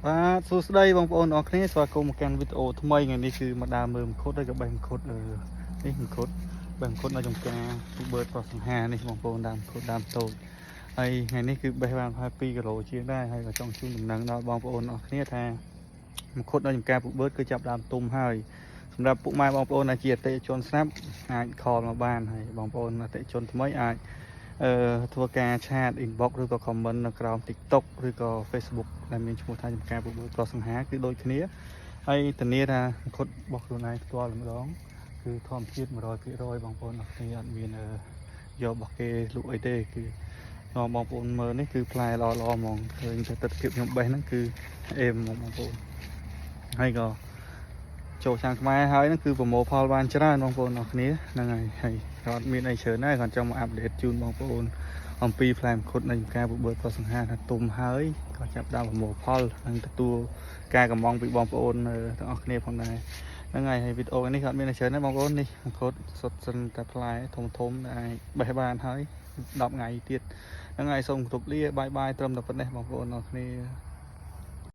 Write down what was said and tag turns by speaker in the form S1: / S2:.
S1: បាទសួស្តីបងប្អូនអរគ្នាស្វាគមន៍មកកាន់វីដេអូថ្មីថ្ងៃនេះគឺមកដើរមើលមង្ឃុតហើយក៏បេះមង្ឃុតនេះមង្ឃុតបេះមង្ឃុតនៅចំការទូបឺតប្រសង្ហានេះបងប្អូនដើមមង្ឃុតដើមតូចហើយថ្ងៃនេះគឺបេះបានប្រហែល2គីឡូជាងដែរហើយក៏ចង់ជូនដំណឹងដល់បងប្អូនអរគ្នាថាមង្ឃុតនៅចំការទូបឺតគឺចាប់ដើមទុំហើយសម្រាប់ពុកម៉ែបងប្អូនដែលជាអតិថិជនស្នាប់អាចខលមកបានហើយបងប្អូនអតិថិជនថ្មីអាចធ្វើការឆាត inbox ឬក៏ comment នៅក្រោម TikTok ឬក៏ Facebook ដែលមានឈ្មោះថាចំការពុកបឺតប្រសង្ហាគឺដូចគ្នាហើយធានាថាមង្ឃុតរបស់ខ្លួនឯងផ្ទាល់ម្ដងគឺធម្មជាតិ 100% បងប្អូនអរគ្នាអត់មានយករបស់គេលក់អីទេគឺបងប្អូនមើលនេះគឺផ្លែល្អហ្មងឃើញតែទិដ្ឋភាពខ្ញុំបេះហ្នឹងគឺអេមហ្មងបងប្អូនហើយក៏ចូលឆ្នាំខ្មែរហើយហ្នឹងគឺប្រមូលផលបានច្រើនបងប្អូនអរគ្នាហ្នឹងហើយក៏អត់មានអីច្រើនដែរគាត់ចង់មកអាប់ដេតជូនបងប្អូនអំពីផ្លែមង្ឃុតនៃចំការពុកបឺតប្រសង្ហាថាទុំហើយក៏ចាប់ដើមប្រមូលផលនិងទទួលការកំងពីបងប្អូនទាំងអស់គ្នាផងដែរហ្នឹងហើយវីដេអូនេះក៏អត់មានអីច្រើនដែរបងប្អូននេះមង្ឃុតសុទ្ធសិនតែផ្លែធំដែលអាចបេះបានហើយ10ថ្ងៃទៀតហ្នឹងហើយសូមគោរពលាបាយត្រឹមតែប៉ុណ្ណេះបងប្អូនអរគ្នា